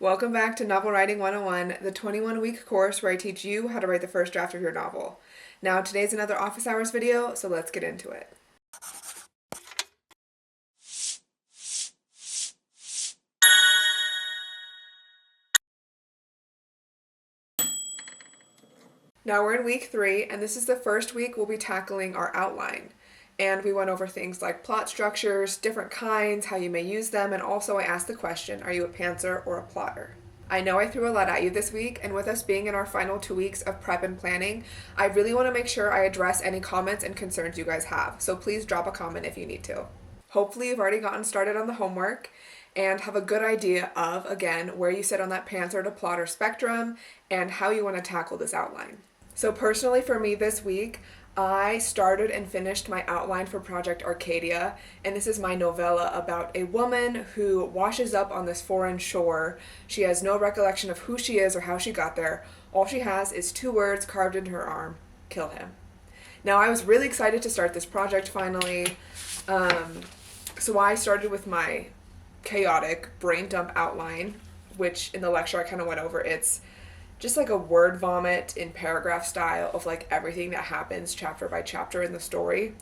Welcome back to Novel Writing 101, the 21-week course where I teach you how to write the first draft of your novel. Now, today's another office hours video, so let's get into it. Now we're in week 3, and this is the first week we'll be tackling our outline. And we went over things like plot structures, different kinds, how you may use them, and also I asked the question, are you a pantser or a plotter? I know I threw a lot at you this week, and with us being in our final 2 weeks of prep and planning, I really want to make sure I address any comments and concerns you guys have, so please drop a comment if you need to. Hopefully you've already gotten started on the homework and have a good idea of, again, where you sit on that pantser to plotter spectrum and how you want to tackle this outline. So personally for me this week, I started and finished my outline for Project Arcadia, and this is my novella about a woman who washes up on this foreign shore. She has no recollection of who she is or how she got there. All she has is 2 words carved into her arm: kill him. Now I was really excited to start this project finally, so I started with my chaotic brain dump outline, which in the lecture I kind of went over. It's just like a word vomit in paragraph style of like everything that happens chapter by chapter in the story.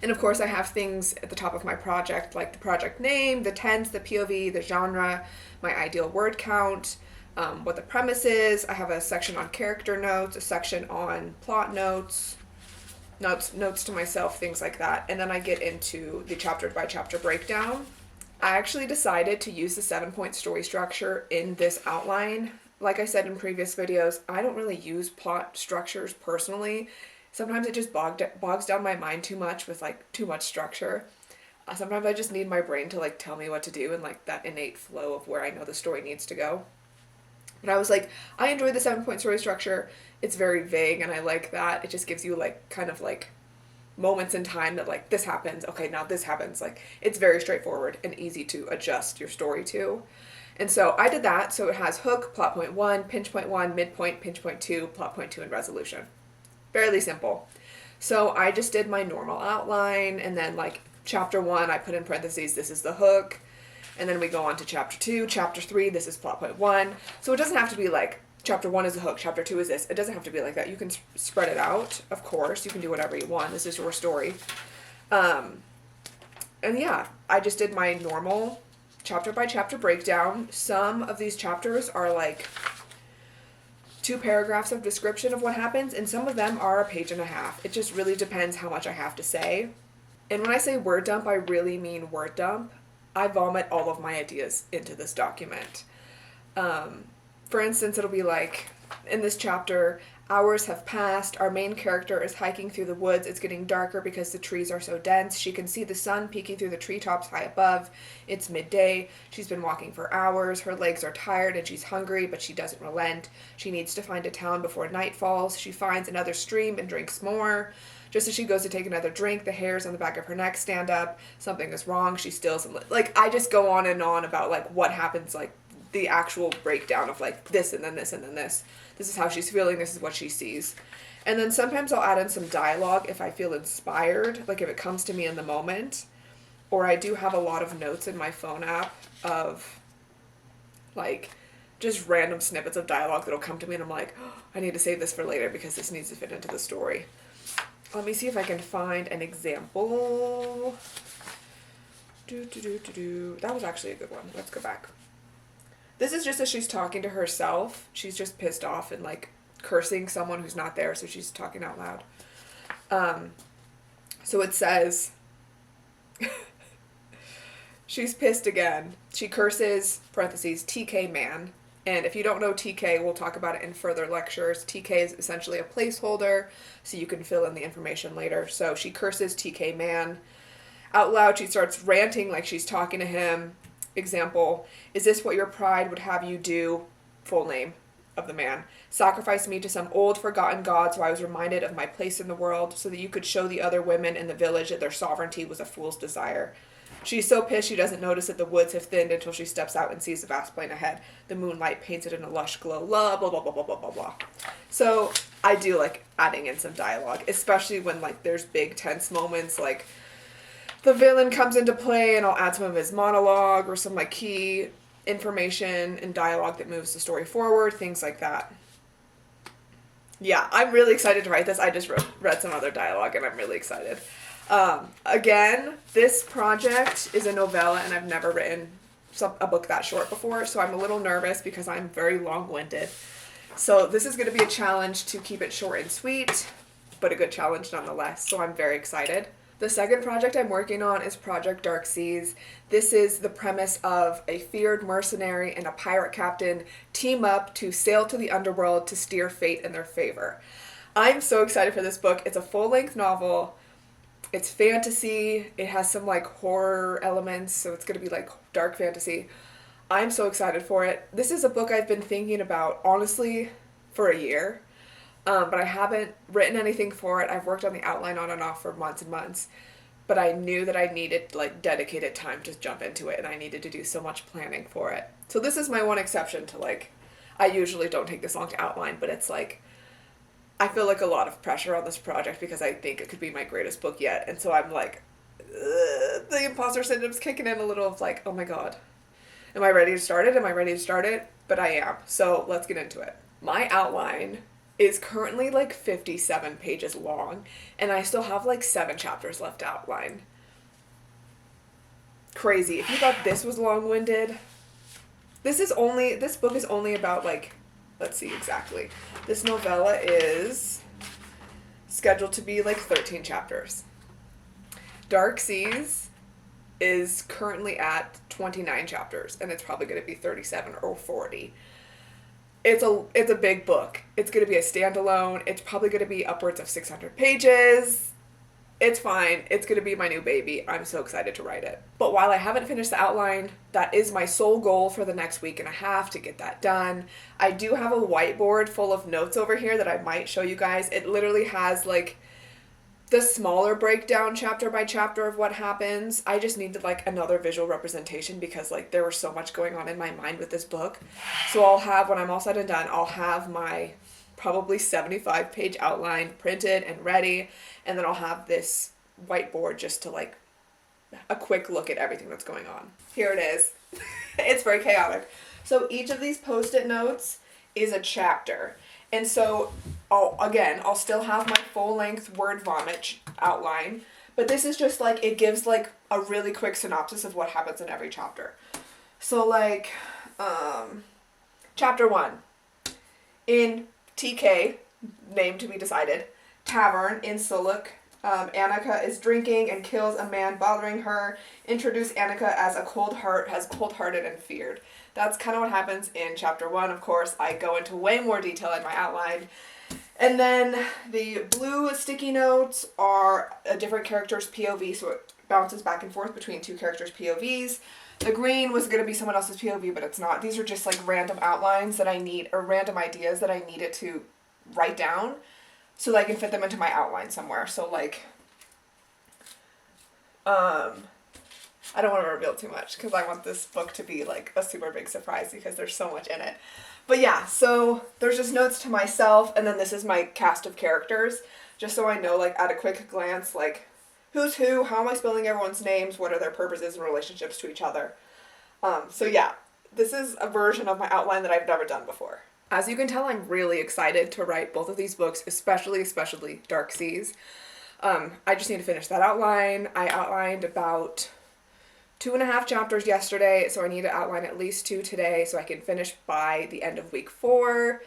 And of course I have things at the top of my project like the project name, the tense, the POV, the genre, my ideal word count, what the premise is. I have a section on character notes, a section on plot notes to myself, things like that. And then I get into the chapter by chapter breakdown. I actually decided to use the 7-point story structure in this outline. Like I said in previous videos, I don't really use plot structures personally. Sometimes it just bogs down my mind too much with like too much structure. Sometimes I just need my brain to like tell me what to do and like that innate flow of where I know the story needs to go. But I was like, I enjoy the 7-point story structure. It's very vague and I like that. It just gives you like kind of like moments in time that like this happens, okay, now this happens. Like it's very straightforward and easy to adjust your story to. And so I did that. So it has hook, plot point 1, pinch point 1, midpoint, pinch point 2, plot point 2, and resolution. Fairly simple. So I just did my normal outline, and then like chapter 1, I put in parentheses, this is the hook. And then we go on to chapter 2, chapter 3, this is plot point 1. So it doesn't have to be like chapter 1 is the hook, chapter 2 is this. It doesn't have to be like that. You can spread it out, of course. You can do whatever you want. This is your story. And yeah, I just did my normal chapter by chapter breakdown. Some of these chapters are like 2 paragraphs of description of what happens, and some of them are a page and a half. It just really depends how much I have to say. And when I say word dump, I really mean word dump. I vomit all of my ideas into this document. For instance, it'll be like, in this chapter, hours have passed. Our main character is hiking through the woods. It's getting darker because the trees are so dense. She can see the sun peeking through the treetops high above. It's midday. She's been walking for hours. Her legs are tired and she's hungry, but she doesn't relent. She needs to find a town before night falls. She finds another stream and drinks more. Just as she goes to take another drink, the hairs on the back of her neck stand up. Something is wrong. She stills and like I just go on and on about like what happens, like the actual breakdown of like this and then this and then this. This is how she's feeling. This is what she sees. And then sometimes I'll add in some dialogue if I feel inspired, like if it comes to me in the moment. Or I do have a lot of notes in my phone app of like just random snippets of dialogue that'll come to me and I'm like, oh, I need to save this for later because this needs to fit into the story. Let me see if I can find an example. That was actually a good one. Let's go back. This is just as she's talking to herself. She's just pissed off and like cursing someone who's not there, so she's talking out loud. So it says, she's pissed again. She curses, parentheses, TK man. And if you don't know TK, we'll talk about it in further lectures. TK is essentially a placeholder, so you can fill in the information later. So she curses TK man. Out loud, she starts ranting like she's talking to him. Example, is this what your pride would have you do? Full name of the man. Sacrifice me to some old forgotten god so I was reminded of my place in the world, so that you could show the other women in the village that their sovereignty was a fool's desire. She's so pissed she doesn't notice that the woods have thinned until she steps out and sees the vast plain ahead. The moonlight paints it in a lush glow. Blah, blah, blah, blah, blah, blah, blah, blah. So I do like adding in some dialogue, especially when like there's big tense moments, like the villain comes into play and I'll add some of his monologue or some like key information and dialogue that moves the story forward, things like that. Yeah, I'm really excited to write this. I just read some other dialogue and I'm really excited. Again, this project is a novella and I've never written a book that short before, so I'm a little nervous because I'm very long-winded. So this is going to be a challenge to keep it short and sweet, but a good challenge nonetheless, so I'm very excited. The second project I'm working on is Project Dark Seas. This is the premise of a feared mercenary and a pirate captain team up to sail to the underworld to steer fate in their favor. I'm so excited for this book. It's a full-length novel. It's fantasy. It has some like horror elements, so it's going to be like dark fantasy. I'm so excited for it. This is a book I've been thinking about, honestly, for a year. But I haven't written anything for it. I've worked on the outline on and off for months and months. But I knew that I needed like dedicated time to jump into it, and I needed to do so much planning for it. So this is my one exception to like, I usually don't take this long to outline, but it's like, I feel like a lot of pressure on this project because I think it could be my greatest book yet. And so I'm like, the imposter syndrome's kicking in a little of like, oh my God, am I ready to start it? Am I ready to start it? But I am. So let's get into it. My outline is currently like 57 pages long, and I still have like 7 chapters left to outline. Crazy. If you thought this was long-winded, this book is only about like, let's see exactly. This novella is scheduled to be like 13 chapters. Dark Seas is currently at 29 chapters, and it's probably going to be 37 or 40. It's a big book. It's going to be a standalone. It's probably going to be upwards of 600 pages. It's fine. It's going to be my new baby. I'm so excited to write it. But while I haven't finished the outline, that is my sole goal for the next week and a half to get that done. I do have a whiteboard full of notes over here that I might show you guys. It literally has like the smaller breakdown chapter by chapter of what happens. I just needed like another visual representation because like there was so much going on in my mind with this book. So I'll have, when I'm all said and done, I'll have my probably 75-page outline printed and ready, and then I'll have this whiteboard just to like a quick look at everything that's going on. Here it is. It's very chaotic. So each of these post-it notes is a chapter. And so, I'll still have my full-length word vomit outline, but this is just like, it gives like a really quick synopsis of what happens in every chapter. So like, chapter 1, in TK, name to be decided, tavern in Suluk, Annika is drinking and kills a man bothering her. Introduce Annika as cold-hearted and feared. That's kind of what happens in chapter 1. Of course, I go into way more detail in my outline. And then the blue sticky notes are a different character's POV, so it bounces back and forth between 2 characters' POVs. The green was going to be someone else's POV, but it's not. These are just like random outlines that I need, or random ideas that I needed to write down so that I can fit them into my outline somewhere. So like, I don't want to reveal too much because I want this book to be like a super big surprise because there's so much in it. But yeah, so there's just notes to myself, and then this is my cast of characters, just so I know like at a quick glance like who's who, how am I spelling everyone's names, what are their purposes and relationships to each other. So yeah, this is a version of my outline that I've never done before. As you can tell, I'm really excited to write both of these books, especially Dark Seas. I just need to finish that outline. I outlined about 2.5 chapters yesterday, so I need to outline at least 2 today so I can finish by the end of week 4.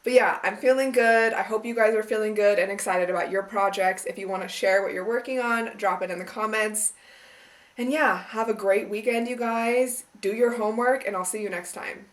But yeah, I'm feeling good. I hope you guys are feeling good and excited about your projects. If you want to share what you're working on, drop it in the comments. And yeah, have a great weekend, you guys. Do your homework, and I'll see you next time.